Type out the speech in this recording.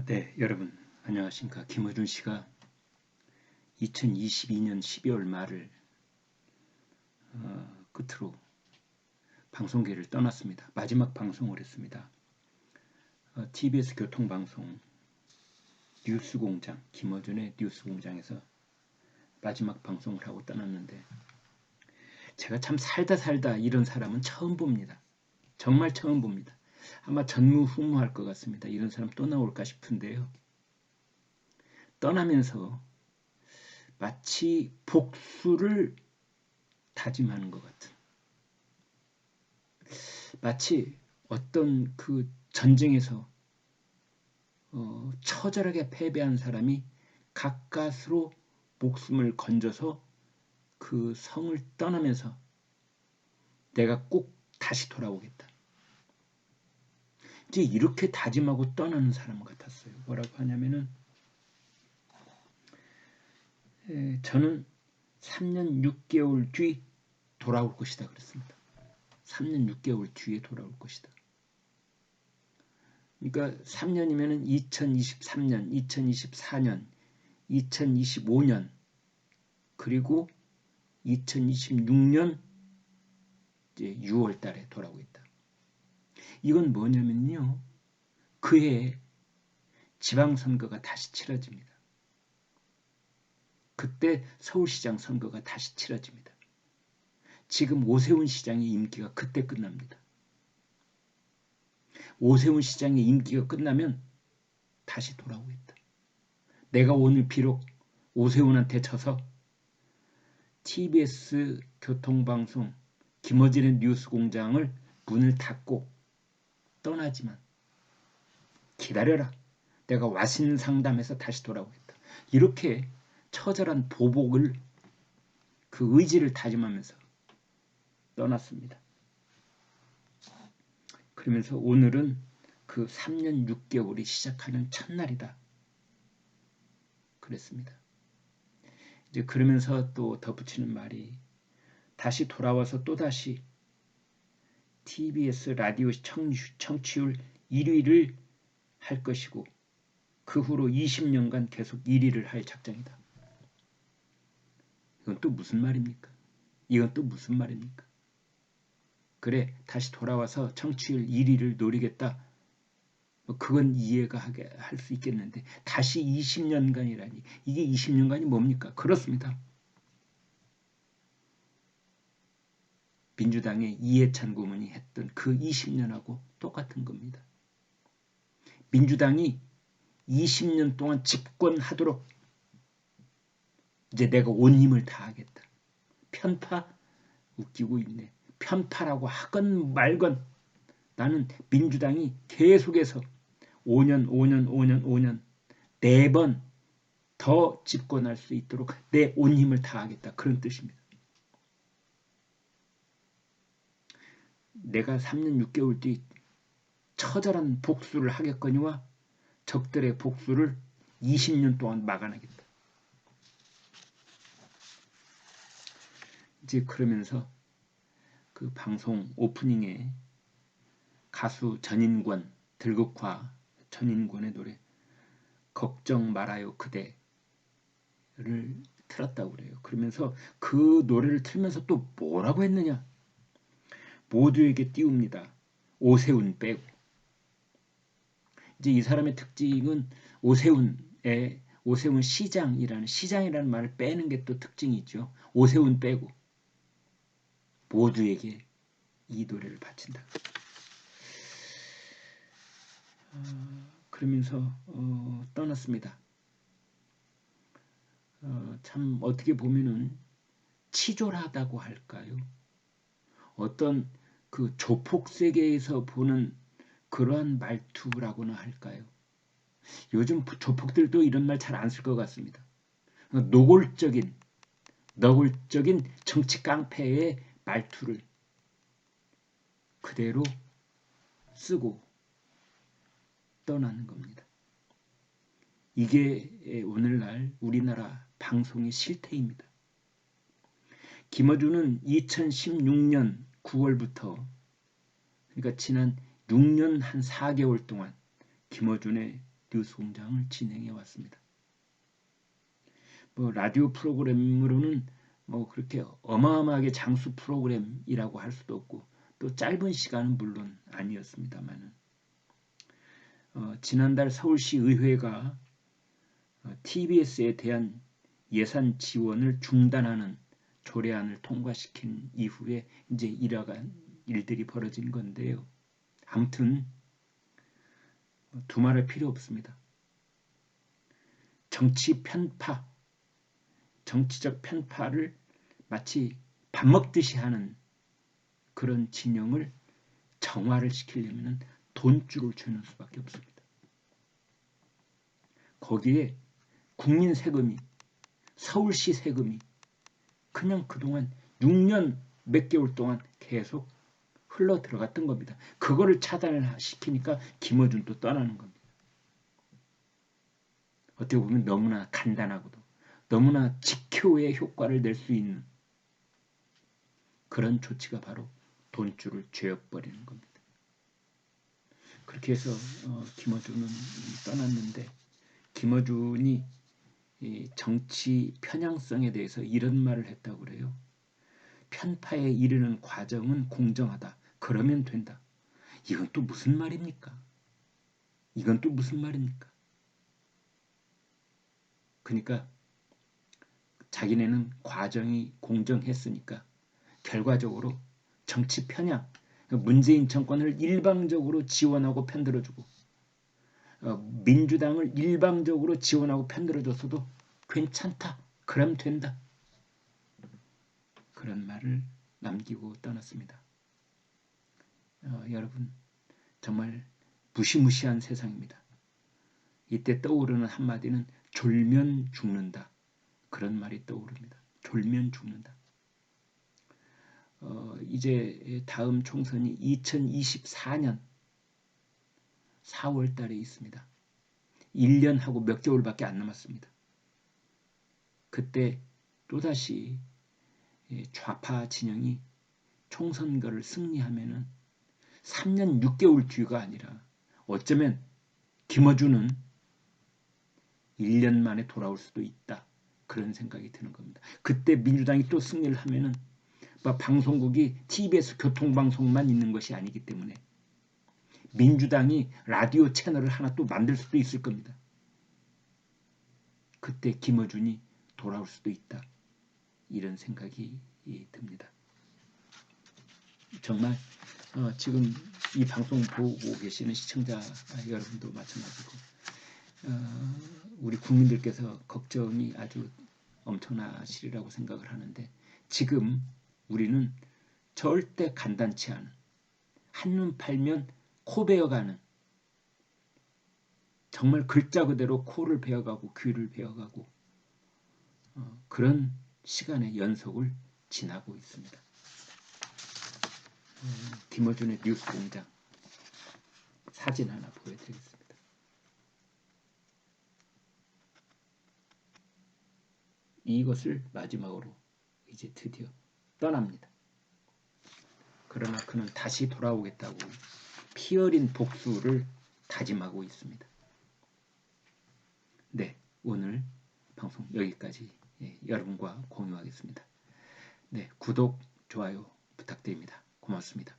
네, 여러분 안녕하십니까. 김어준 씨가 2022년 12월 말을 끝으로 방송계를 떠났습니다. 마지막 방송을 했습니다. TBS 교통방송 뉴스공장, 김어준의 뉴스공장에서 마지막 방송을 하고 떠났는데, 제가 참 살다 이런 사람은 처음 봅니다. 정말 처음 봅니다. 아마 전무후무할 것 같습니다. 이런 사람 또 나올까 싶은데요. 떠나면서 마치 복수를 다짐하는 것 같은, 마치 어떤 그 전쟁에서 처절하게 패배한 사람이 가까스로 목숨을 건져서 그 성을 떠나면서 내가 꼭 다시 돌아오겠다, 이제 이렇게 다짐하고 떠나는 사람 같았어요. 뭐라고 하냐면은, 저는 3년 6개월 뒤 돌아올 것이다 그랬습니다. 3년 6개월 뒤에 돌아올 것이다. 그러니까 3년이면은 2023년, 2024년, 2025년, 그리고 2026년 이제 6월 달에 돌아오겠다. 이건 뭐냐면요, 그해 지방선거가 다시 치러집니다. 그때 서울시장 선거가 다시 치러집니다. 지금 오세훈 시장의 임기가 그때 끝납니다. 오세훈 시장의 임기가 끝나면 다시 돌아오겠다. 내가 오늘 비록 오세훈한테 져서 TBS 교통방송 김어준의 뉴스공장을 문을 닫고 떠나지만 기다려라, 내가 와신 상담해서 다시 돌아오겠다. 이렇게 처절한 보복을, 그 의지를 다짐하면서 떠났습니다. 그러면서 오늘은 그 3년 6개월이 시작하는 첫날이다 그랬습니다. 이제 그러면서 또 덧붙이는 말이, 다시 돌아와서 또다시 TBS 라디오 청취율 1위를 할 것이고, 그 후로 20년간 계속 1위를 할 작정이다. 이건 또 무슨 말입니까? 이건 또 무슨 말입니까? 그래, 다시 돌아와서 청취율 1위를 노리겠다, 그건 이해가 할 수 있겠는데, 다시 20년간이라니, 이게 20년간이 뭡니까? 그렇습니다. 민주당의 이해찬 고문이 했던 그 20년하고 똑같은 겁니다. 민주당이 20년 동안 집권하도록 이제 내가 온 힘을 다하겠다. 편파? 웃기고 있네. 편파라고 하건 말건 나는 민주당이 계속해서 5년 4번 더 집권할 수 있도록 내 온 힘을 다하겠다, 그런 뜻입니다. 내가 3년 6개월 뒤 처절한 복수를 하겠거니와 적들의 복수를 20년 동안 막아내겠다. 이제 그러면서 그 방송 오프닝에 가수 전인권, 들국화 전인권의 노래 걱정 말아요 그대를 틀었다고 그래요. 그러면서 그 노래를 틀면서 또 뭐라고 했느냐, 모두에게 띄웁니다. 오세훈 빼고. 이제 이 사람의 특징은 오세훈 시장이라는 말을 빼는 게 또 특징이죠. 오세훈 빼고 모두에게 이 노래를 바친다. 그러면서 떠났습니다. 참 어떻게 보면은 치졸하다고 할까요? 어떤 그 조폭 세계에서 보는 그러한 말투라고나 할까요? 요즘 조폭들도 이런 말 잘 안 쓸 것 같습니다. 노골적인 정치 깡패의 말투를 그대로 쓰고 떠나는 겁니다. 이게 오늘날 우리나라 방송의 실태입니다. 김어준은 2016년 9월부터, 그러니까 지난 6년 한 4개월 동안 김어준의 뉴스공장을 진행해 왔습니다. 뭐 라디오 프로그램으로는 뭐 그렇게 어마어마하게 장수 프로그램이라고 할 수도 없고 또 짧은 시간은 물론 아니었습니다만은 지난달 서울시 의회가 TBS에 대한 예산 지원을 중단하는 조례안을 통과시킨 이후에 이제 일어간 일들이 벌어진 건데요. 아무튼 두말할 필요 없습니다. 정치적 편파를 마치 밥 먹듯이 하는 그런 진영을 정화를 시키려면 돈줄을 쳐는 수밖에 없습니다. 거기에 국민 세금이, 서울시 세금이 그냥 그동안 6년 몇 개월 동안 계속 흘러 들어갔던 겁니다. 그거를 차단을 시키니까 김어준도 떠나는 겁니다. 어떻게 보면 너무나 간단하고도 너무나 직효의 효과를 낼 수 있는 그런 조치가 바로 돈줄을 죄어버리는 겁니다. 그렇게 해서 김어준은 떠났는데 김어준이 정치 편향성에 대해서 이런 말을 했다고 그래요. 편파에 이르는 과정은 공정하다. 그러면 된다. 이건 또 무슨 말입니까? 이건 또 무슨 말입니까? 그러니까 자기네는 과정이 공정했으니까 결과적으로 정치 편향, 문재인 정권을 일방적으로 지원하고 편들어주고 민주당을 일방적으로 지원하고 편들어줬어도 괜찮다. 그럼 된다. 그런 말을 남기고 떠났습니다. 여러분 정말 무시무시한 세상입니다. 이때 떠오르는 한마디는 졸면 죽는다. 그런 말이 떠오릅니다. 졸면 죽는다. 이제 다음 총선이 2024년 4월 달에 있습니다. 1년하고 몇 개월밖에 안 남았습니다. 그때 또다시 좌파 진영이 총선거를 승리하면은 3년 6개월 뒤가 아니라 어쩌면 김어준은 1년 만에 돌아올 수도 있다. 그런 생각이 드는 겁니다. 그때 민주당이 또 승리를 하면은 방송국이 TBS 교통방송만 있는 것이 아니기 때문에 민주당이 라디오 채널을 하나 또 만들 수도 있을 겁니다. 그때 김어준이 돌아올 수도 있다. 이런 생각이 듭니다. 정말 지금 이 방송 보고 계시는 시청자 여러분도 마찬가지고 우리 국민들께서 걱정이 아주 엄청나시리라고 생각을 하는데 지금 우리는 절대 간단치 않은 한눈 팔면 코 베어가는 정말 글자 그대로 코를 베어가고 귀를 베어가고 그런 시간의 연속을 지나고 있습니다. 김어준의 뉴스공장 사진 하나 보여드리겠습니다. 이것을 마지막으로 이제 드디어 떠납니다. 그러나 그는 다시 돌아오겠다고 피 어린 복수를 다짐하고 있습니다. 네, 오늘 방송 여기까지 여러분과 공유하겠습니다. 네, 구독, 좋아요 부탁드립니다. 고맙습니다.